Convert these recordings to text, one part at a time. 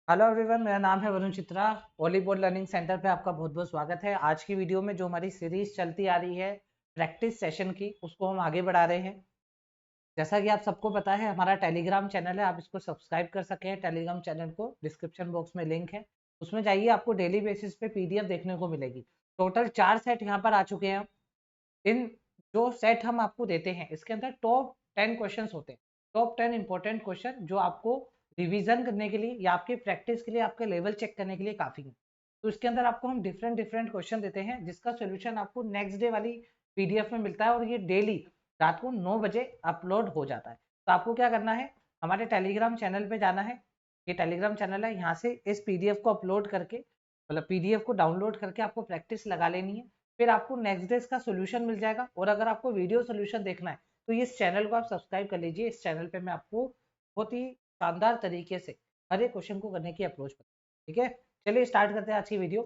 Hello everyone, मेरा नाम है Varun Chitra. Volleyball learning centre पे आपका बहुत बहुत स्वागत है। आज की वीडियो में जो हमारी सीरीज चलती आ रही है प्रैक्टिस सेशन की, उसको हम आगे बढ़ा रहे हैं। जैसा कि आप सबको पता है, हमारा टेलीग्राम चैनल है, आप इसको सब्सक्राइब कर सके हैं। टेलीग्राम चैनल को डिस्क्रिप्शन बॉक्स में लिंक है, उसमें जाइए, आपको डेली बेसिस पे पीडीएफ देखने को मिलेगी। टोटल 4 सेट यहाँ पर आ चुके हैं। इन जो सेट हम आपको देते हैं, इसके अंदर टॉप 10 क्वेश्चन होते हैं। टॉप 10 इंपॉर्टेंट क्वेश्चन जो आपको रिवीजन करने के लिए या आपकी प्रैक्टिस के लिए, आपके लेवल चेक करने के लिए काफी है। तो इसके अंदर आपको हम डिफरेंट डिफरेंट क्वेश्चन देते हैं, जिसका सोल्यूशन आपको नेक्स्ट डे वाली पीडीएफ में मिलता है, और ये डेली रात को 9 बजे अपलोड हो जाता है। तो आपको क्या करना है, हमारे टेलीग्राम चैनल पे जाना है। ये टेलीग्राम चैनल है, यहाँ से इस पीडीएफ को अपलोड करके, मतलब पीडीएफ को डाउनलोड करके आपको प्रैक्टिस लगा लेनी है। फिर आपको नेक्स्ट डे का सोल्यूशन मिल जाएगा। और अगर आपको वीडियो सोल्यूशन देखना है तो इस चैनल को आप सब्सक्राइब कर लीजिए। इस चैनल पे मैं आपको बहुत ही शानदार तरीके से हर एक क्वेश्चन को करने की अप्रोच बताऊँ। ठीक है, चलिए स्टार्ट करते हैं आज की वीडियो।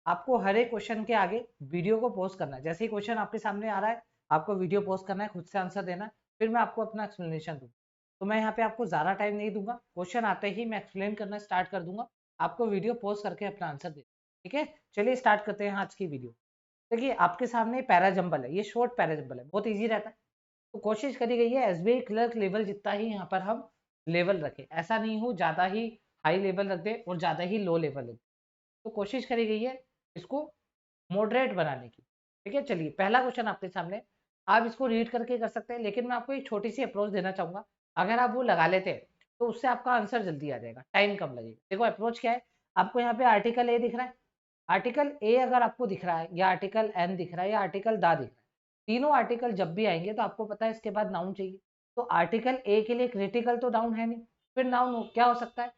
आपको हर एक क्वेश्चन के आगे वीडियो को पॉज करना है। जैसे ही क्वेश्चन आपके सामने आ रहा है, आपको वीडियो पॉज करना है, खुद से आंसर देना है, फिर मैं आपको अपना एक्सप्लेनेशन दूंगा। तो मैं यहाँ पे आपको ज्यादा टाइम नहीं दूंगा, क्वेश्चन आते ही मैं एक्सप्लेन करना स्टार्ट कर दूंगा। आपको वीडियो पॉज करके अपना आंसर दे। ठीक है, चलिए स्टार्ट करते हैं आज की वीडियो। देखिए, आपके सामने पैरा जंबल है, ये शॉर्ट पैरा जंबल है, बहुत इजी रहता है। तो कोशिश करी गई है एसबीआई क्लर्क लेवल जितना ही यहाँ पर हम लेवल रखें। ऐसा नहीं हो ज्यादा ही हाई लेवल रख दे और ज्यादा ही लो लेवल रख दे। तो कोशिश करी गई है इसको मॉडरेट बनाने की। ठीक है, चलिए पहला क्वेश्चन आपके सामने। आप इसको रीड करके कर सकते हैं, लेकिन मैं आपको एक छोटी सी अप्रोच देना चाहूंगा। अगर आप वो लगा लेते हैं तो उससे आपका आंसर जल्दी आ जाएगा, टाइम कम लगेगा। देखो अप्रोच क्या है, आपको यहाँ पे आर्टिकल ए दिख रहा है। आर्टिकल ए अगर आपको दिख रहा है, या आर्टिकल एन दिख रहा है, या आर्टिकल दा दिख रहा है, तीनों आर्टिकल जब भी आएंगे तो आपको पता है इसके बाद नाउन चाहिए। तो आर्टिकल ए के लिए क्रिटिकल तो नाउन है नहीं, फिर नाउन क्या हो सकता है?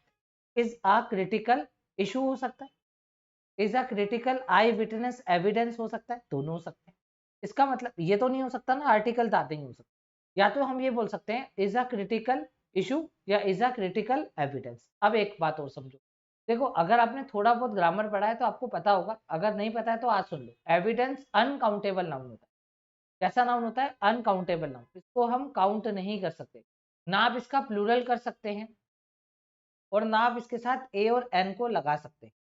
इज अ क्रिटिकल इशू हो सकता है, is a critical I witness evidence हो सकता है, दोनों हो सकते हैं। इसका मतलब ये तो नहीं हो सकता ना आर्टिकल दा नहीं हो सकता। या तो हम ये बोल सकते हैं इज अ क्रिटिकल इशू या इज अ क्रिटिकल एविडेंस। अब एक बात और समझो, देखो अगर आपने थोड़ा बहुत ग्रामर पढ़ा है तो आपको पता होगा, अगर नहीं पता है तो आज सुन लो। एविडेंस अनकाउंटेबल नाउन होता है। कैसा नाउन होता है? Uncountable noun. इसको हम काउंट नहीं कर सकते, ना आप इसका प्लूरल कर सकते हैं, और ना आप इसके साथ ए और एन को लगा सकते हैं।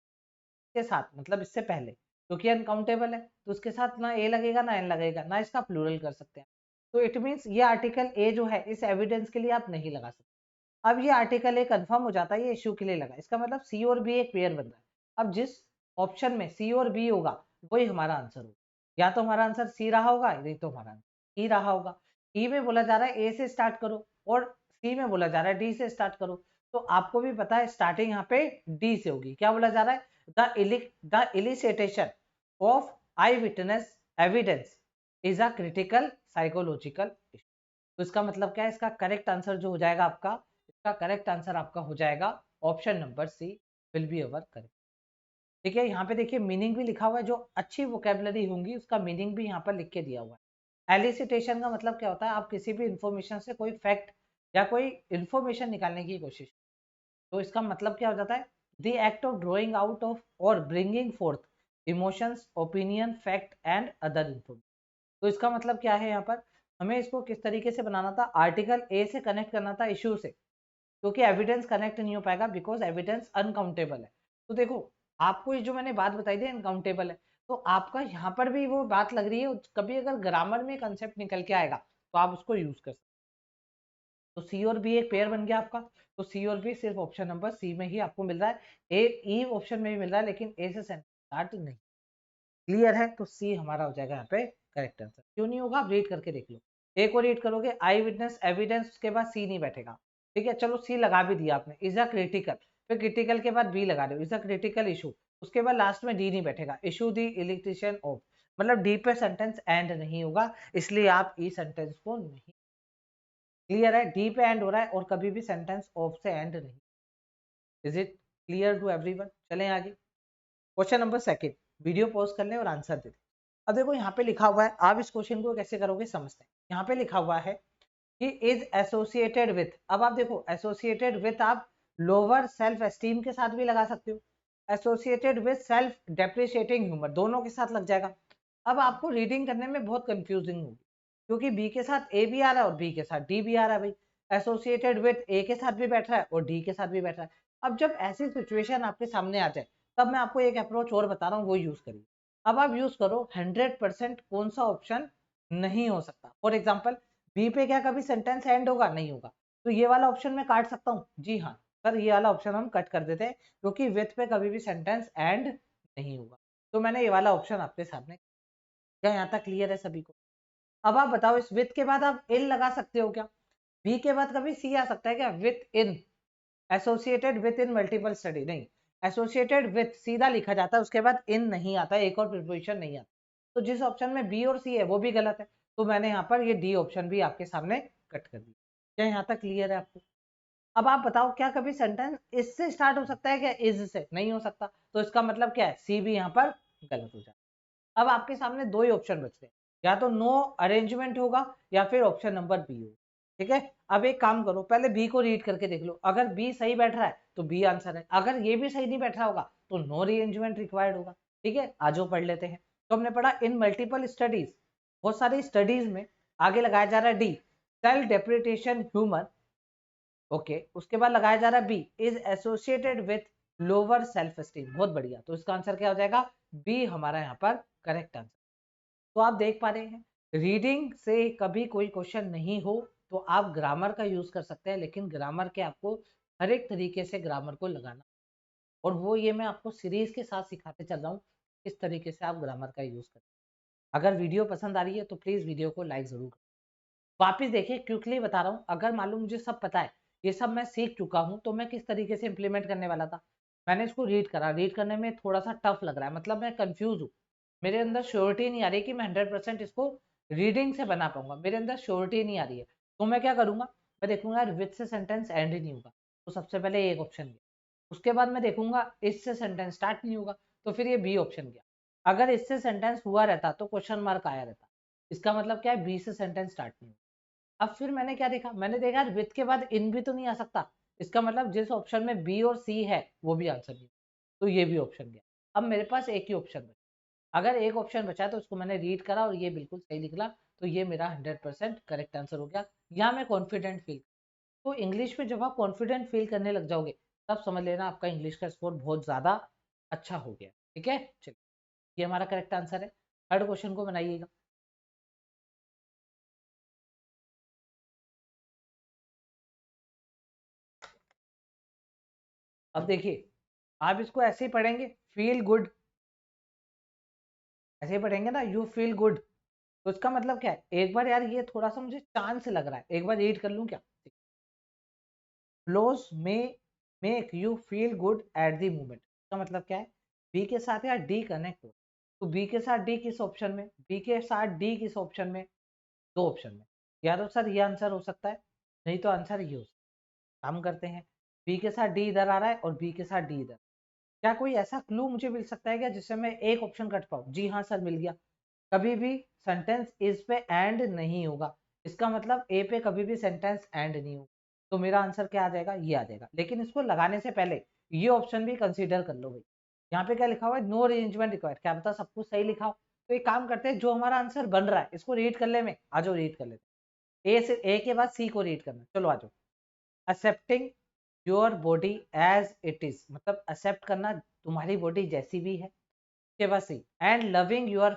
के साथ मतलब इससे पहले, क्योंकि अनकाउंटेबल है तो उसके साथ ना ए लगेगा ना एन लगेगा, ना इसका प्लूरल कर सकते हैं। तो इट मीन्स ये आर्टिकल ए जो है, इस एविडेंस के लिए आप नहीं लगा सकते। अब ये आर्टिकल ए कंफर्म हो जाता है, ये इश्यू के लिए लगा, इसका मतलब सी और बी एक पेयर बन रहा है। अब जिस ऑप्शन में सी और बी होगा वही हमारा आंसर होगा। या तो हमारा आंसर सी रहा होगा, नहीं तो हमारा आंसर ई रहा होगा। ई में बोला जा रहा है ए से स्टार्ट करो, और सी में बोला जा रहा है डी से स्टार्ट करो। तो आपको भी पता है स्टार्टिंग यहाँ पे डी से होगी। क्या बोला जा रहा है? the elicitation of eyewitness evidence is a critical psychological issue। तो इसका मतलब क्या है? इसका करेक्ट आंसर जो हो जाएगा आपका, इसका करेक्ट आंसर आपका हो जाएगा option number C, will be our correct. ठीक है, यहाँ पे देखिए मीनिंग भी लिखा हुआ है, जो अच्छी वोकेबलरी होंगी उसका मीनिंग भी यहाँ पर लिख के दिया हुआ है। एलिसिटेशन का मतलब क्या होता है? आप किसी भी इंफॉर्मेशन से कोई फैक्ट या कोई इंफॉर्मेशन निकालने की कोशिश। तो इसका मतलब क्या हो जाता है? The act of drawing out of और bringing forth emotions, opinion, fact and other information. तो इसका मतलब क्या है? यहाँ पर हमें इसको किस तरीके से बनाना था? आर्टिकल ए से कनेक्ट करना था इश्यू से, क्योंकि एविडेंस कनेक्ट नहीं हो पाएगा, बिकॉज एविडेंस अनकाउंटेबल है। तो देखो, आपको ये जो मैंने बात बताई थी अनकाउंटेबल है, तो आपका यहाँ पर भी वो बात लग रही है। कभी अगर ग्रामर में कंसेप्ट निकल के आएगा तो आप उसको यूज कर सकते। तो सी और बी एक पेयर बन गया आपका। तो सी और बी सिर्फ ऑप्शन नंबर सी में ही आपको मिल रहा है। ए ई ऑप्शन में भी मिल रहा है, लेकिन ए से स्टार्ट नहीं। क्लियर है? तो सी हमारा हो जाएगा यहाँ पे करेक्ट आंसर। क्यों नहीं होगा? आप रीड करके देख लो। ए को रीड करोगे, आई विटनेस एविडेंस के बाद सी नहीं बैठेगा। ठीक है, चलो सी लगा भी दिया आपने। इज अ क्रिटिकल, फिर क्रिटिकल के बाद बी लगा रहे हो, इज अ क्रिटिकल इशू, उसके बाद लास्ट में डी नहीं बैठेगा। इशू दी इलेक्ट्रिशियन ऑफ, मतलब डी पे सेंटेंस एंड नहीं होगा, इसलिए आप ई सेंटेंस को नहीं। क्लियर है? डी पे एंड हो रहा है और कभी भी सेंटेंस ऑफ से एंड नहीं। Is it clear to everyone? चलें आगे। Question number second, video pause कर लें और आंसर दे दें। अब देखो यहाँ पे लिखा हुआ है, आप इस क्वेश्चन को कैसे करोगे समझते हैं। यहाँ पे लिखा हुआ है कि इज एसोसिएटेड विथ। अब आप देखो, एसोसिएटेड विथ आप लोअर सेल्फ एस्टीम के साथ भी लगा सकते हो, associated with self depreciating humour दोनों के साथ लग जाएगा। अब आपको रीडिंग करने में बहुत कंफ्यूजिंग होगी, क्योंकि बी के साथ ए भी आ रहा है और बी के साथ डी भी आ रहा है भाई। एसोसिएटेड विथ ए के साथ भी बैठ रहा है और डी के साथ भी बैठ रहा है। अब जब ऐसी सिचुएशन आपके सामने आ जाए तब मैं आपको एक अप्रोच और बता रहा हूँ, वो यूज करिए। अब आप यूज करो 100% कौन सा ऑप्शन नहीं हो सकता। फॉर एग्जाम्पल बी पे क्या कभी सेंटेंस एंड होगा? नहीं होगा। तो ये वाला ऑप्शन मैं काट सकता हूँ? जी हाँ सर, ये वाला ऑप्शन हम कट कर देते हैं क्योंकि विथ पे कभी भी सेंटेंस एंड नहीं होगा। तो मैंने ये वाला ऑप्शन आपके सामने, क्या यहाँ तक क्लियर है सभी को? अब आप बताओ इस विथ के बाद आप इन लगा सकते हो क्या? बी के बाद कभी सी आ सकता है क्या? With in, associated with in multiple study नहीं, एसोसिएटेड विथ सीधा लिखा जाता है, उसके बाद इन नहीं आता, एक और प्रीपोजिशन नहीं आता। तो जिस ऑप्शन में बी और सी है वो भी गलत है, तो मैंने यहाँ पर ये डी ऑप्शन भी आपके सामने कट कर दिया। क्या यहाँ तक क्लियर है आपको? अब आप बताओ क्या कभी सेंटेंस इससे स्टार्ट हो सकता है क्या? इज से नहीं हो सकता, तो इसका मतलब क्या है? सी भी यहाँ पर गलत हो जाए। अब आपके सामने दो ही ऑप्शन बचते हैं, या तो नो अरेंजमेंट होगा या फिर ऑप्शन नंबर बी होगा। ठीक है, अब एक काम करो, पहले बी को रीड करके देख लो, अगर बी सही बैठ रहा है तो बी आंसर है, अगर ये भी सही नहीं बैठ रहा होगा तो नो रीअरेंजमेंट रिक्वायर्ड होगा। ठीक है, आज पढ़ लेते हैं। तो हमने पढ़ा इन मल्टीपल स्टडीज, बहुत सारी स्टडीज में आगे लगाया जा रहा है D, self depreciation humour. Okay, उसके बाद लगाया जा रहा है B is associated with lower self esteem. बहुत बढ़िया, तो इसका आंसर क्या हो जाएगा? बी हमारा यहाँ पर करेक्ट आंसर। तो आप देख पा रहे हैं, रीडिंग से कभी कोई क्वेश्चन नहीं हो तो आप ग्रामर का यूज कर सकते हैं, लेकिन ग्रामर के आपको हर एक तरीके से ग्रामर को लगाना, और वो ये मैं आपको सीरीज के साथ सिखाते चल रहा हूँ किस तरीके से आप ग्रामर का यूज करें। अगर वीडियो पसंद आ रही है तो प्लीज वीडियो को लाइक जरूर करें। वापिस देखिए, क्विकली बता रहा हूँ, अगर मालूम मुझे सब पता है, ये सब मैं सीख चुका हूँ, तो मैं किस तरीके से इंप्लीमेंट करने वाला था। मैंने इसको रीड करा, रीड करने में थोड़ा सा टफ लग रहा है, मतलब मैं कंफ्यूज हूँ, मेरे अंदर श्योरिटी नहीं आ रही कि मैं 100% इसको रीडिंग से बना पाऊंगा, मेरे अंदर श्योरिटी नहीं आ रही है। तो मैं क्या करूंगा, मैं देखूंगा यार विथ से सेंटेंस एंड ही नहीं होगा, तो सबसे पहले एक ऑप्शन गया। उसके बाद मैं देखूंगा इससे सेंटेंस स्टार्ट नहीं होगा, तो फिर ये बी ऑप्शन गया। अगर इससे सेंटेंस हुआ रहता तो क्वेश्चन मार्क आया रहता, इसका मतलब क्या है? बी से सेंटेंस स्टार्ट नहीं होगा। अब फिर मैंने क्या देखा, मैंने देखा यार विथ के बाद इन भी तो नहीं आ सकता, इसका मतलब जिस ऑप्शन में बी और सी है वो भी आंसर नहीं, तो ये भी ऑप्शन गया। अब मेरे पास एक ही ऑप्शन बचा, अगर एक ऑप्शन बचा तो उसको मैंने रीड करा और ये बिल्कुल सही निकला, तो ये मेरा 100% करेक्ट आंसर हो गया। यहाँ मैं कॉन्फिडेंट फील, तो इंग्लिश में जब आप कॉन्फिडेंट फील करने लग जाओगे तब समझ लेना आपका इंग्लिश का स्कोर बहुत ज्यादा अच्छा हो गया। ठीक है, चलिए, ये हमारा करेक्ट आंसर है। थर्ड क्वेश्चन को बनाइएगा। अब देखिए, आप इसको ऐसे ही पढ़ेंगे, फील गुड, ऐसे ही पढ़ेंगे ना, यू फील गुड, तो इसका मतलब क्या है? एक बार यार ये थोड़ा सा मुझे चांस लग रहा है, एक बार रीड कर लूं क्या? फ्लोस में make you feel good at the moment, इसका मतलब क्या है? बी के साथ यार डी कनेक्ट हो, तो बी के साथ डी किस ऑप्शन में, बी के साथ डी किस ऑप्शन में? दो ऑप्शन में, या तो सर ये आंसर हो सकता है, नहीं तो आंसर ये हो सकता है। काम करते हैं, बी के साथ डी इधर आ रहा है और बी के साथ डी इधर, क्या कोई ऐसा क्लू मुझे मिल सकता है क्या जिससे मैं एक ऑप्शन कट पाऊँ? जी हाँ सर, मिल गया। कभी भी सेंटेंस इस पे एंड नहीं होगा, इसका मतलब ए पे कभी भी सेंटेंस एंड नहीं होगा, तो मेरा आंसर क्या आ जाएगा? ये आ जाएगा। लेकिन इसको लगाने से पहले ये ऑप्शन भी कंसीडर कर लो भाई, यहाँ पे क्या लिखा हुआ है? नो अरेंजमेंट रिक्वायर्ड, क्या पता सब कुछ सही लिखा हो। तो एक काम करते हैं, जो हमारा आंसर बन रहा है इसको रीड कर ले, में आ जाओ रीड कर लेते हैं। ए से, ए के बाद सी को रीड करना, चलो आ जाओ। Accepting your body as it is, मतलब एक्सेप्ट करना तुम्हारी बॉडी जैसी भी है, के बाद C, and loving your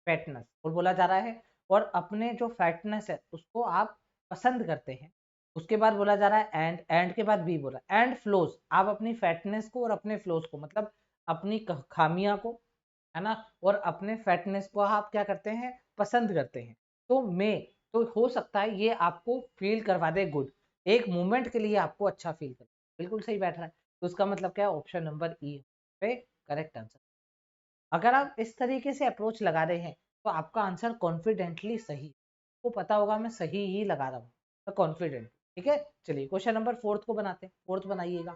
fatness, और बोला जा रहा है और अपने जो फैटनेस है उसको आप पसंद करते हैं। उसके बाद बोला जा रहा है एंड के बाद बी बोला एंड फ्लोज, आप अपनी फैटनेस को और अपने फ्लोज को, मतलब अपनी खामियां को, है ना, और अपने फैटनेस को आप क्या करते हैं? पसंद करते हैं। तो मैं, तो हो सकता है ये आपको फील करवा दे गुड, एक मोमेंट के लिए आपको अच्छा फील कर, बिल्कुल सही बैठ रहा है। तो उसका मतलब क्या है? ऑप्शन नंबर ई पे करेक्ट आंसर। अगर आप इस तरीके से अप्रोच लगा रहे हैं तो आपका आंसर कॉन्फिडेंटली सही, को पता होगा मैं सही ही लगा रहा हूँ, तो कॉन्फिडेंट। ठीक है, चलिए क्वेश्चन नंबर फोर्थ को बनाते हैं, फोर्थ बनाइएगा।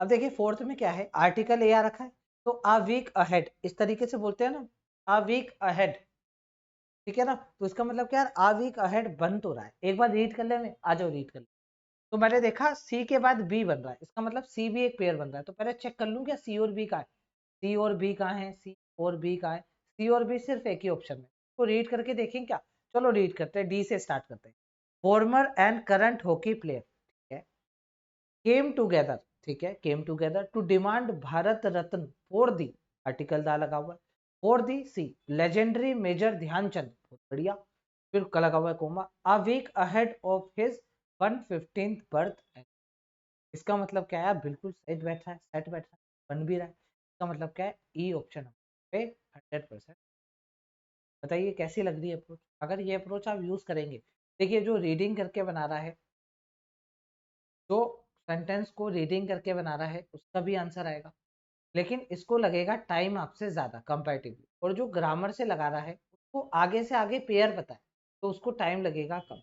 अब देखिए फोर्थ में क्या है, आर्टिकल ए आ रखा है, तो आ वीक अहेड इस तरीके से बोलते हैं ना, आ वीक अहेड। ठीक है ना, तो इसका मतलब क्या है? आ वीक अहेड बन तो रहा है, एक बार रीड कर ले, में आ जाओ रीड कर ले। तो मैंने देखा सी के बाद बी बन रहा है, इसका मतलब सी भी एक पेयर बन रहा है, तो पहले चेक कर लूं क्या सी और बी का है, सी और बी कहाँ है, सी और बी कहाँ है? सी और बी सिर्फ एक ही ऑप्शन में, तो रीड करके देखें क्या? चलो रीड करते हैं, डी से स्टार्ट करते हैं। Former and current hockey player, came together, ठीक है, came together to demand Bharat Ratna for the, article the लगा हुआ है, for the see legendary major Dhyanchand, बहुत बढ़िया, फिर लगा हुआ है comma, a week ahead of his 115th birth. इसका मतलब क्या है, बिल्कुल सेट बैठ रहा है, सेट बैठ रहा है, बन भी रहा है। इसका मतलब क्या है, ई ऑप्शन पे 100%। बताइए कैसी लग रही है अप्रोच, अगर ये अप्रोच आप यूज करेंगे। देखिए जो रीडिंग करके बना रहा है, जो सेंटेंस को रीडिंग करके बना रहा है उसका भी आंसर आएगा, लेकिन इसको लगेगा टाइम आपसे ज्यादा कंपैरेटिवली, और जो ग्रामर से लगा रहा है उसको आगे से आगे पेयर पता है, तो उसको टाइम लगेगा कम।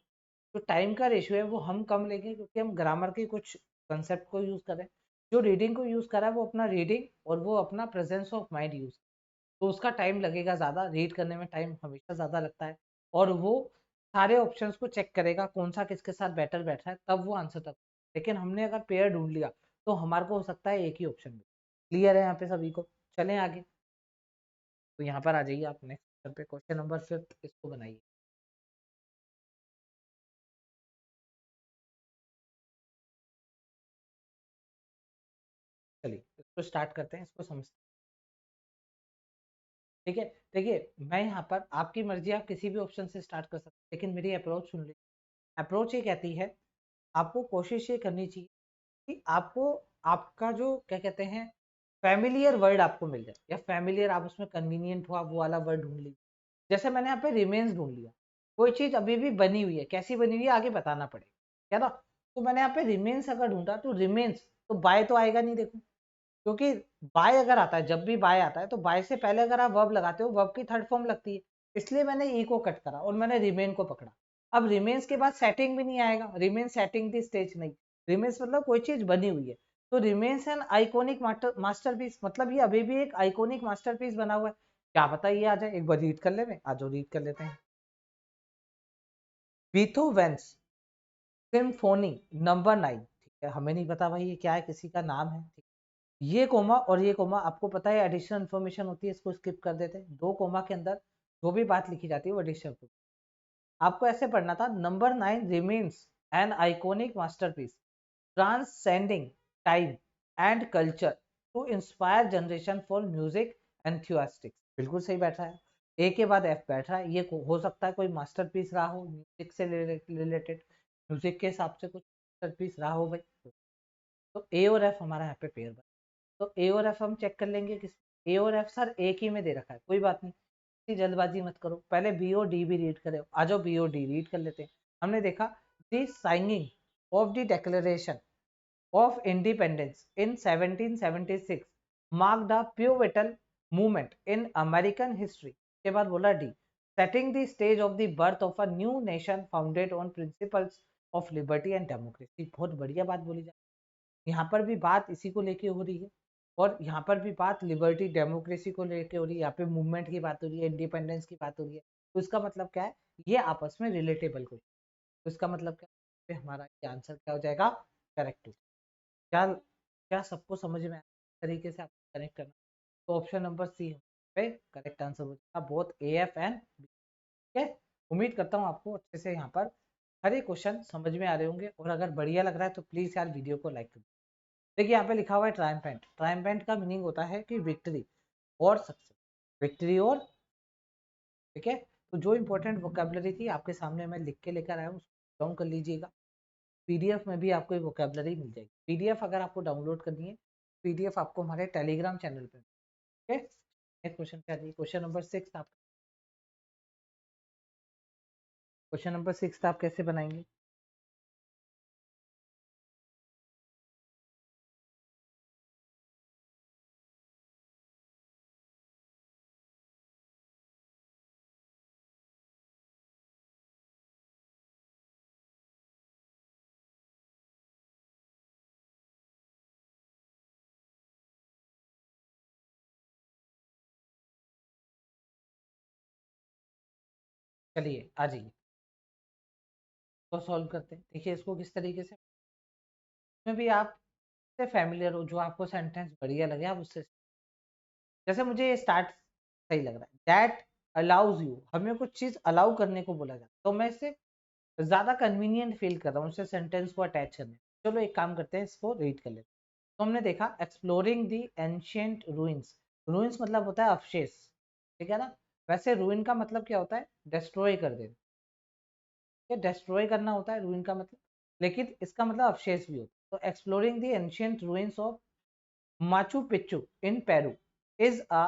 तो टाइम का रेशियो है वो हम कम लेंगे, क्योंकि हम ग्रामर के कुछ कंसेप्ट को यूज कर रहे हैं। जो रीडिंग को यूज कर रहा है वो अपना रीडिंग और वो अपना प्रेजेंस ऑफ माइंड यूज, तो उसका टाइम लगेगा ज़्यादा, रीड करने में टाइम हमेशा ज़्यादा लगता है, और वो सारे ऑप्शंस को चेक करेगा कौन सा किसके साथ बेटर बैठ रहा है, तब वो आंसर तक। लेकिन हमने अगर पेयर ढूंढ लिया तो हमारे को हो सकता है एक ही ऑप्शन में। क्लियर है यहाँ पे सभी को, चलें आगे। तो यहाँ पर आ जाइए आप नेक्स्ट पे, क्वेश्चन नंबर 5 इसको बनाइए। चलिए इसको स्टार्ट करते हैं, इसको समझते हैं। ठीक है, देखिए मैं यहाँ पर, आपकी मर्जी, आप किसी भी ऑप्शन से स्टार्ट कर सकते हैं, लेकिन मेरी अप्रोच सुन लीजिए। अप्रोच ये कहती है, आपको कोशिश ये करनी चाहिए कि आपको, आपका जो क्या कहते हैं, फैमिलियर वर्ड आपको मिल जाए, या फैमिलियर आप उसमें कन्वीनियंट हो, आप वो वाला वर्ड ढूंढ लीजिए। जैसे मैंने यहाँ पे रिमेन्स ढूंढ लिया, कोई चीज अभी भी बनी हुई है, कैसी बनी हुई है आगे बताना पड़ेगा, क्या ना। तो मैंने यहाँ पे रिमेन्स अगर ढूंढा, तो रिमेन्स, तो बाय तो आएगा नहीं, देखो, क्योंकि बाय अगर आता है, जब भी बाय आता है तो बाय से पहले अगर आप वर्ब लगाते हो, वर्ब की थर्ड फॉर्म लगती है, इसलिए मैंने ई को कट करा और मैंने रिमेन को पकड़ा। अब रिमेन्स के बाद सेटिंग भी नहीं आएगा, रिमेन सेटिंग दी स्टेज नहीं, रिमेन्स मतलब कोई चीज बनी हुई है, तो रिमेन्स एन आइकोनिक मास्टरपीस, मतलब ये अभी भी एक आइकोनिक मास्टरपीस बना हुआ है। क्या पता ये आ जाए, एक बार रीड कर ले, आ जाओ रीड कर लेते हैं। बीथोवेन्स सिम्फोनी नंबर 9, ठीक है, हमें नहीं पता भाई ये क्या है, किसी का नाम है, ठीक है। ये कोमा और ये कोमा आपको पता है एडिशनल इन्फॉर्मेशन होती है, इसको स्किप कर देते हैं। दो कोमा के अंदर जो भी बात लिखी जाती है वो एडिशनल, आपको ऐसे पढ़ना था, number 9 remains an iconic masterpiece transcending time and culture to inspire generation for music enthusiastics. बिल्कुल सही बैठा है, ए के बाद एफ बैठ रहा है, ये हो सकता है कोई मास्टरपीस रहा हो म्यूजिक से रिलेटेड, म्यूजिक के हिसाब से कुछ मास्टरपीस रहा हो भाई। तो ए और एफ हमारा यहाँ पे पेयर बना, तो ए और एफ हम चेक कर लेंगे किस, ए और एफ सर एक ही में दे रखा है, कोई बात नहीं, इतनी जल्दबाजी मत करो, पहले बी और डी भी रीड करो, आ जाओ बी और डी रीड कर लेते हैं। हमने देखा, the signing off the declaration of independence in 1776 marked a pivotal movement in American history। के बाद बोला D, setting the stage of the birth of a new nation founded on principles of liberty and democracy। बहुत बढ़िया बात बोली जाए, यहाँ पर भी बात इसी को लेके हो रही है, और यहाँ पर भी बात लिबर्टी डेमोक्रेसी को लेके हो रही है, यहाँ पे मूवमेंट की बात हो रही है, इंडिपेंडेंस की बात हो रही है। तो इसका मतलब क्या है, ये आपस में रिलेटेबल को, तो इसका मतलब क्या है, हमारा ये आंसर क्या हो जाएगा, करेक्ट। क्या क्या सबको समझ में आया तरीके से आपको कनेक्ट करना, तो ऑप्शन नंबर सी पे करेक्ट आंसर हो जाएगा, both A F and B. ठीक है, उम्मीद करता हूँ आपको अच्छे से यहाँ पर हर एक क्वेश्चन समझ में आ रहे होंगे, और अगर बढ़िया लग रहा है तो प्लीज यार वीडियो को लाइक कर। देखिए यहाँ पे लिखा हुआ है ट्रायम्फेंट, ट्रायम्फेंट का मीनिंग होता है कि विक्ट्री और सक्सेस, विक्ट्री और, ठीक है। तो जो इंपॉर्टेंट वोकेबलरी थी आपके सामने मैं लिख के लेकर आया हूँ, उसको डाउन कर लीजिएगा। पीडीएफ में भी आपको वोकेबलरी मिल जाएगी, पीडीएफ अगर आपको डाउनलोड करनी है, पीडीएफ आपको हमारे टेलीग्राम चैनल पे, ठीक है। नेक्स्ट क्वेश्चन क्या है, क्वेश्चन नंबर 6 आप, क्वेश्चन नंबर 6 आप कैसे बनाएंगे। चलिए आ जाइए, तो सॉल्व करते हैं। देखिए इसको किस तरीके से, इसमें भी आप से फैमिलियर हो, जो आपको सेंटेंस बढ़िया लगे आप उससे, जैसे मुझे ये स्टार्ट सही लग रहा है, दैट अलाउज यू, हमें कुछ चीज अलाउ करने को बोला जाता है, तो मैं इससे ज्यादा कन्वीनियंट फील कर रहा हूँ उससे सेंटेंस को अटैच करने। चलो एक काम करते हैं, इसको रीड कर लेते हैं। तो हमने देखा exploring the ancient ruins. Ruins मतलब होता है अवशेष, ठीक है ना। वैसे रूइन का मतलब क्या होता है, डिस्ट्रॉय कर देना, ये डिस्ट्रॉय करना होता है रूइन का मतलब, लेकिन इसका मतलब अवशेष भी होता है। तो exploring the ancient ruins of Machu Picchu in Peru is a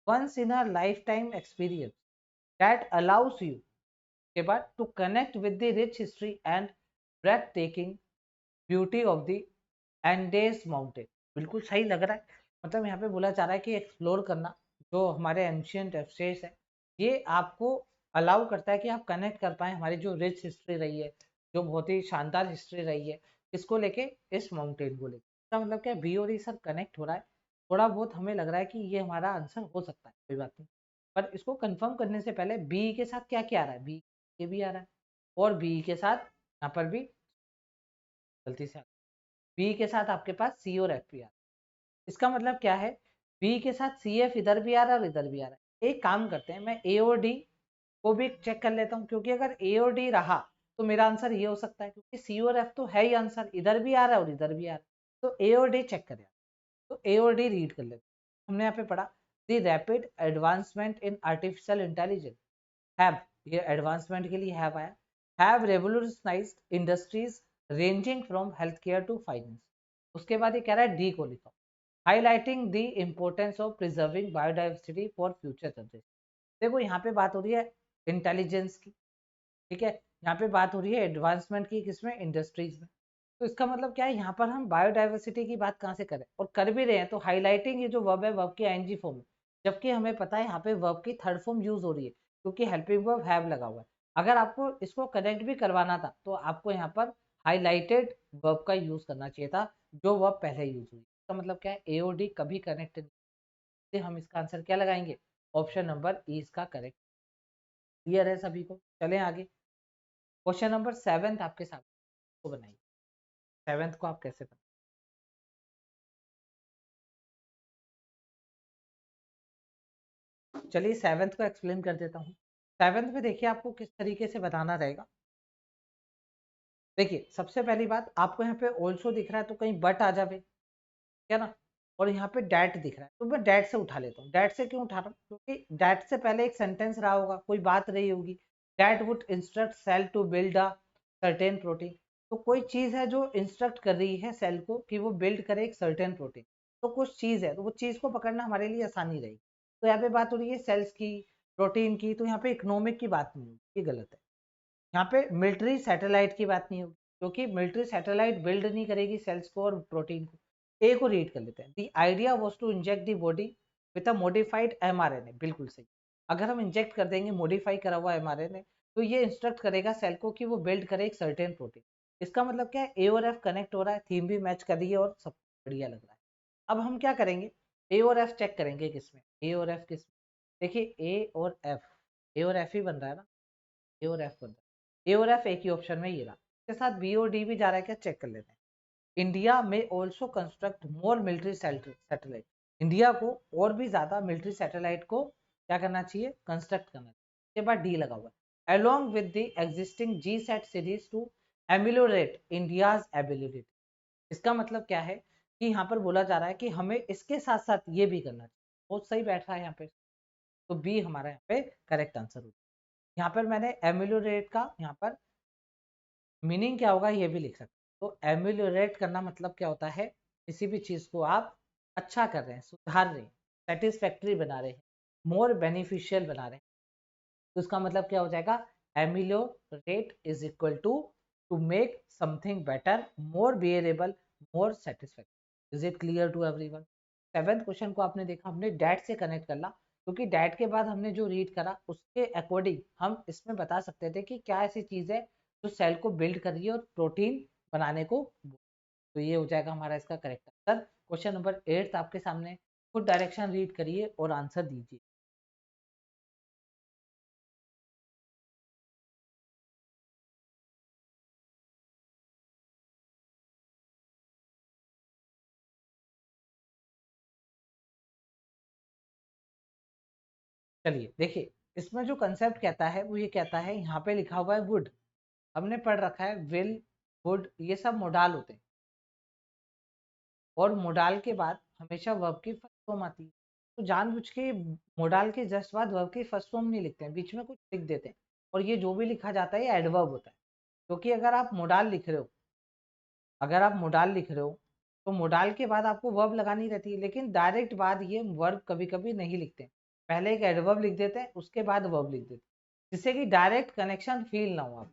once in a lifetime experience that allows you के बाद to connect with the rich history and breathtaking beauty of the Andes mountain। बिल्कुल सही लग रहा है, मतलब यहाँ पे बोला जा रहा है कि एक्सप्लोर करना जो हमारे एंशियंट एवशेष है, ये आपको अलाउ करता है कि आप कनेक्ट कर पाए हमारी जो रिच हिस्ट्री रही है, जो बहुत ही शानदार हिस्ट्री रही है, इसको लेके, इस माउंटेन को लेके। इसका मतलब क्या, बी और ई सर कनेक्ट हो रहा है। थोड़ा बहुत हमें लग रहा है कि ये हमारा आंसर हो सकता है, कोई बात नहीं, पर इसको कंफर्म करने से पहले बी के साथ क्या क्या आ रहा है, बी ये भी आ रहा है, और बी के साथ यहाँ पर भी गलती से बी के साथ आपके पास सी और एफ भी आ रहा है। इसका मतलब क्या है, बी के साथ सी एफ इधर भी आ रहा है और इधर भी आ रहा है। एक काम करते हैं, मैं ए और डी को भी चेक कर लेता हूँ, क्योंकि अगर ए और डी रहा तो मेरा आंसर ये हो सकता है, क्योंकि सी और एफ तो है ही आंसर, इधर भी आ रहा है और इधर भी आ रहा है। तो ए और डी चेक करें, तो ए और डी रीड कर लेते हैं। हमने यहाँ पे पढ़ा the rapid advancement in artificial intelligence have, ये एडवांसमेंट के लिए हैव आया, have revolutionised industries ranging from health care to finance. उसके बाद ये कह रहा है डी को लिखो, highlighting the importance of preserving biodiversity for future generation. देखो यहाँ पे बात हो रही है इंटेलिजेंस की, ठीक है, यहाँ पे बात हो रही है एडवांसमेंट की, किसमें, इंडस्ट्रीज में। तो इसका मतलब क्या है, यहाँ पर हम बायोडाइवर्सिटी की बात कहाँ से करें, और कर भी रहे हैं, तो हाईलाइटिंग ये जो वर्ब है, वर्ब की आईएनजी फॉर्म है, जबकि हमें पता है यहाँ पे वर्ब की थर्ड फॉर्म यूज हो रही है, क्योंकि हेल्पिंग वर्ब हैव लगा हुआ है। अगर आपको इसको कनेक्ट भी करवाना था तो आपको यहाँ पर हाईलाइटेड वर्ब का यूज करना चाहिए था, जो वर्ब पहले यूज हुई। इसका मतलब क्या है, ए और डी कभी कनेक्ट नहीं, इसलिए हम इसका आंसर क्या लगाएंगे, ऑप्शन नंबर ई इसका करेक्ट। क्लियर है सभी को, चलें आगे। क्वेश्चन नंबर 7 आपके सामने, को बनाइए, 7 को आप कैसे बनाएंगे। चलिए 7 को एक्सप्लेन कर देता हूँ। 7 में देखिए आपको किस तरीके से बताना रहेगा। देखिए सबसे पहली बात, आपको यहाँ पे ऑल्सो दिख रहा है तो कहीं बट आ जावे, क्या ना, और यहाँ पे डैट दिख रहा है तो मैं डैट से उठा लेता हूँ। डैट से क्यों उठा रहा हूँ, क्योंकि डैट से पहले एक सेंटेंस रहा होगा, कोई बात रही होगी, that would instruct cell to build a certain protein. तो कोई चीज है जो इंस्ट्रक्ट कर रही है सेल को कि वो बिल्ड करे एक सर्टेन प्रोटीन, तो कुछ चीज है, तो वो चीज को पकड़ना हमारे लिए आसानी रहेगी। तो यहाँ पे बात हो रही है सेल्स की, प्रोटीन की, तो यहाँ पे इकोनॉमिक की बात नहीं होगी, ये गलत है। यहाँ पे मिलिट्री सैटेलाइट की बात नहीं होगी, क्योंकि मिलिट्री सैटेलाइट बिल्ड नहीं करेगी सेल्स को और प्रोटीन को। ए को रीड कर लेते हैं, the idea was to inject the body with a modified mRNA. बिल्कुल सही, अगर हम इंजेक्ट कर देंगे मॉडिफाई करा हुआ एमआरएनए, तो ये इंस्ट्रक्ट करेगा सेल को कि वो बिल्ड करे एक सर्टेन प्रोटीन। इसका मतलब क्या है, ए और एफ कनेक्ट हो रहा है, थीम भी मैच कर रही है और सब बढ़िया लग रहा है। अब हम क्या करेंगे, ए और एफ चेक करेंगे, किसमें ए और एफ किसमें। देखिए ए और एफ, ए और एफ ही बन रहा है ना, ए और एफ बन रहा है, ए और एफ एक ही ऑप्शन में, ये रहा। इसके साथ बी और डी भी जा रहा है क्या, चेक कर लेते हैं। इंडिया में ऑल्सो कंस्ट्रक्ट मोर मिलिट्री सैटेलाइट। इंडिया को और भी ज्यादा मिलिट्री सैटेलाइट को क्या करना चाहिए, कंस्ट्रक्ट करना चाहिए। इसके बाद डी लगा हुआ है, along with the existing GSAT series to ameliorate India's ability. इसका मतलब क्या है कि यहाँ पर बोला जा रहा है कि हमें इसके साथ साथ ये भी करना चाहिए। बहुत सही बैठ रहा है यहाँ पे, तो बी हमारा यहाँ पे करेक्ट आंसर होगा। यहाँ पर मैंने एमिलोरेट का यहाँ पर मीनिंग क्या होगा ये भी लिख सकते हैं। तो एम्यूलरेट करना मतलब क्या होता है, किसी भी चीज को आप अच्छा कर रहे हैं, सुधार रहे हैं, सेटिस्फैक्ट्री बना रहे हैं, मोर बेनिफिशियल बना रहे हैं। तो इसका मतलब क्या हो जाएगा, ameliorate is equal to make something better, more bearable, more satisfactory. Is it clear to everyone. 7th question को आपने देखा, हमने डैट से कनेक्ट करना, क्योंकि डैट के बाद हमने जो रीड करा उसके अकॉर्डिंग हम इसमें बता सकते थे कि क्या ऐसी चीज है जो सेल को बिल्ड कर रही है और प्रोटीन बनाने को। तो ये हो जाएगा हमारा इसका करेक्ट आंसर। क्वेश्चन नंबर 8 आपके सामने, खुद डायरेक्शन रीड करिए और आंसर दीजिए। चलिए देखिए, इसमें जो कंसेप्ट कहता है वो ये कहता है, यहाँ पे लिखा हुआ है वुड, हमने पढ़ रखा है विल, वुड, ये सब मोडाल होते हैं। और मोडाल के बाद हमेशा वर्ब की फर्स्ट फॉर्म आती है। तो जानबूझ के मोडाल के जस्ट बाद वर्ब की फर्स्ट फॉर्म नहीं लिखते हैं, बीच में कुछ लिख देते हैं। और ये जो भी लिखा जाता है ये एडवर्ब होता है। क्योंकि अगर आप मोडाल लिख रहे हो, अगर आप मोडाल लिख रहे हो तो मोडाल के बाद आपको वर्ब लगानी रहती है, लेकिन डायरेक्ट बाद ये वर्ब कभी कभी नहीं लिखते हैं। पहले एक एडवर्ब लिख देते हैं, उसके बाद वर्ब लिख देते हैं, जिससे कि डायरेक्ट कनेक्शन फील ना हो आप।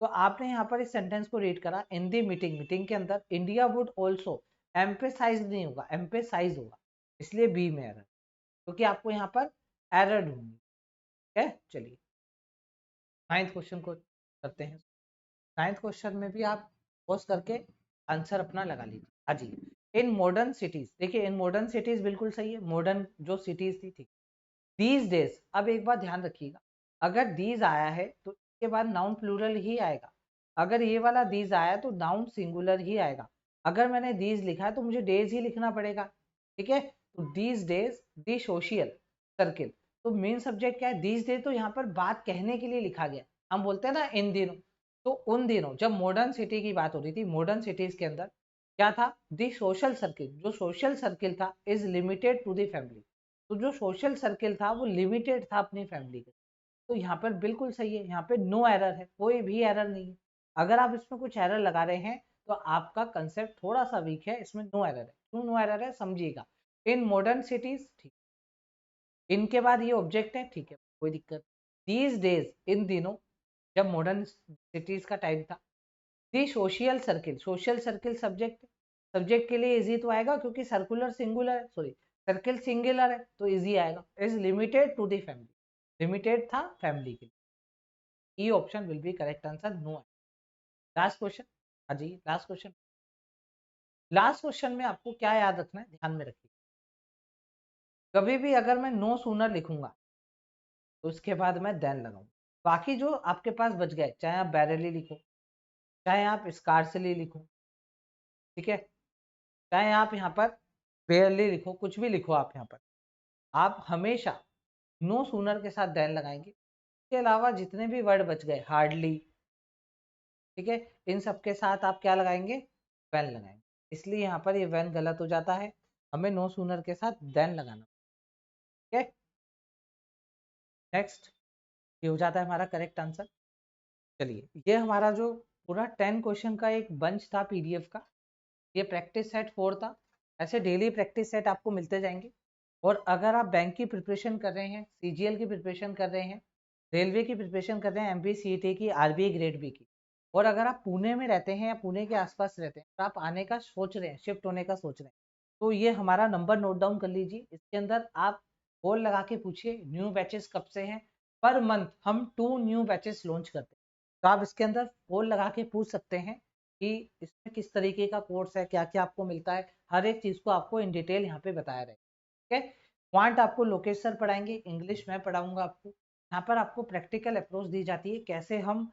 तो आपने यहाँ पर इस सेंटेंस को रीड करा, इन दी मीटिंग, मीटिंग के अंदर इंडिया वुड ऑल्सो, एम्पेसाइज नहीं होगा, एम्पेसाइज होगा, इसलिए बी में एरर, क्योंकि आपको यहाँ पर एरर ढूंढनी है। चलिए 9th क्वेश्चन को करते हैं। 9th क्वेश्चन में भी आप पॉज करके आंसर अपना लगा लीजिए। हाँ जी, इन मॉडर्न सिटीज, देखिए इन मॉडर्न सिटीज बिल्कुल सही है, मॉडर्न जो सिटीज थी ठीक। दीज डेज, अब एक बात ध्यान रखिएगा, अगर दीज आया है तो इसके बाद नाउन प्लूरल ही आएगा। अगर ये वाला दीज आया तो नाउन सिंगुलर ही आएगा। अगर मैंने दीज लिखा है तो मुझे डेज ही लिखना पड़ेगा, ठीक है। तो these days, the social circle, तो मेन सब्जेक्ट क्या है, दीज डेज, तो यहाँ पर बात कहने के लिए लिखा गया। हम बोलते हैं ना इन दिनों, तो उन दिनों जब मॉडर्न सिटी की बात हो रही थी, मॉडर्न सिटीज के अंदर क्या था, दी सोशल सर्किल, जो सोशल सर्किल था is limited to the family. तो जो सोशल सर्किल था वो लिमिटेड था अपनी फैमिली के। तो यहाँ पर बिल्कुल सही है, यहाँ पे नो एरर है, कोई भी एरर नहीं है। अगर आप इसमें कुछ एरर लगा रहे हैं तो आपका कंसेप्ट थोड़ा सा वीक है, इसमें नो एरर है। क्यों नो एरर है समझिएगा, इन मॉडर्न सिटीज, ठीक, इनके बाद ये ऑब्जेक्ट है, ठीक है, कोई दिक्कत। दीज डेज, इन दिनों, जब मॉडर्न सिटीज का टाइम था। The social circle, social circle subject, subject के लिए इजी तो आएगा क्योंकि सर्कुलर सिंगुलर है, सॉरी सर्किल सिंगुलर है तो इजी आएगा। Is limited to the family, limited था फैमिली के लिए। E option will be correct answer, no. Last question, हाँ जी लास्ट क्वेश्चन। लास्ट क्वेश्चन में आपको क्या याद रखना है, ध्यान में रखिए, कभी भी अगर मैं नो सूनर लिखूंगा तो उसके बाद मैं देन लगाऊंगा। बाकी जो आपके पास बच गए, चाहे आप बैरली लिखो, चाहे आप स्कार्सली लिखो, ठीक है, चाहे आप यहाँ पर बेयरली लिखो, कुछ भी लिखो आप यहाँ पर, आप हमेशा नो सूनर के साथ देन लगाएंगे। इसके अलावा जितने भी वर्ड बच गए, हार्डली, ठीक है, इन सब के साथ आप क्या लगाएंगे, वैन लगाएंगे। इसलिए यहाँ पर ये वैन गलत हो जाता है, हमें नो सूनर के साथ देन लगाना, ठीक है। नेक्स्ट, ये हो जाता है हमारा करेक्ट आंसर। चलिए, ये हमारा जो पूरा 10 क्वेश्चन का एक बंच था पीडीएफ का, ये प्रैक्टिस सेट 4 था। ऐसे डेली प्रैक्टिस सेट आपको मिलते जाएंगे। और अगर आप बैंक की प्रिपरेशन कर रहे हैं, सीजीएल की प्रिपरेशन कर रहे हैं, रेलवे की प्रिपरेशन कर रहे हैं, एमपी सीईटी की, आरबीआई ग्रेड बी की, और अगर आप पुणे में रहते हैं या पुणे के आसपास रहते हैं, तो आप आने का सोच रहे हैं, शिफ्ट होने का सोच रहे हैं, तो ये हमारा नंबर नोट डाउन कर लीजिए। इसके अंदर आप कॉल लगा के पूछिए न्यू बैचेस कब से हैं। पर मंथ हम 2 न्यू बैचेस लॉन्च करते हैं, तो आप इसके अंदर कॉल लगा के पूछ सकते हैं कि इसमें किस तरीके का कोर्स है, क्या क्या आपको मिलता है, हर एक चीज को आपको इन डिटेल यहाँ पे बताया रहेगा, ठीक है। क्वांट आपको लोकेश सर पढ़ाएंगे, इंग्लिश मैं पढ़ाऊंगा आपको। यहाँ पर आपको प्रैक्टिकल अप्रोच दी जाती है, कैसे हम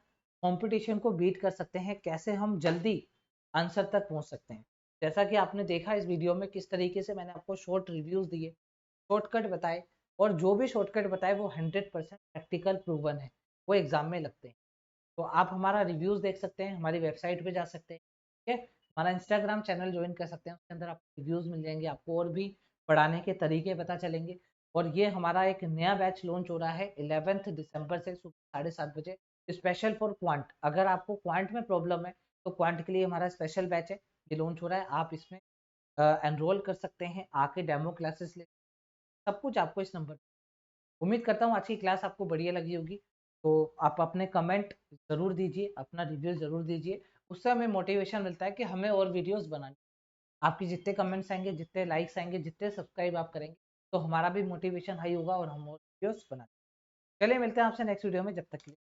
कंपटीशन को बीट कर सकते हैं, कैसे हम जल्दी आंसर तक पहुंच सकते हैं। जैसा कि आपने देखा इस वीडियो में किस तरीके से मैंने आपको शॉर्ट रिव्यूज दिए, शॉर्टकट बताए, और जो भी शॉर्टकट बताए वो 100% प्रैक्टिकल प्रूवन है, वो एग्जाम में लगते हैं। तो आप हमारा रिव्यूज देख सकते हैं, हमारी वेबसाइट पे जा सकते हैं, ठीक है। हमारा इंस्टाग्राम चैनल ज्वाइन कर सकते हैं, उसके अंदर आपको रिव्यूज मिल जाएंगे, आपको और भी पढ़ाने के तरीके पता चलेंगे। और ये हमारा एक नया बैच लॉन्च हो रहा है 11 दिसंबर से सुबह 7:30 बजे, स्पेशल फॉर क्वांट। अगर आपको क्वांट में प्रॉब्लम है तो क्वांट के लिए हमारा स्पेशल बैच है, ये लॉन्च हो रहा है, आप इसमें एनरोल कर सकते हैं, आके डेमो क्लासेस ले, सब कुछ आपको इस नंबर। उम्मीद करता हूँ आज की क्लास आपको बढ़िया लगी होगी। तो आप अपने कमेंट ज़रूर दीजिए, अपना रिव्यू ज़रूर दीजिए, उससे हमें मोटिवेशन मिलता है कि हमें और वीडियोस बनानी। आपके जितने कमेंट्स आएंगे, जितने लाइक्स आएंगे, जितने सब्सक्राइब आप करेंगे, तो हमारा भी मोटिवेशन हाई होगा और हम और वीडियोस बनाएंगे। चलिए मिलते हैं आपसे नेक्स्ट वीडियो में, जब तक के लिए।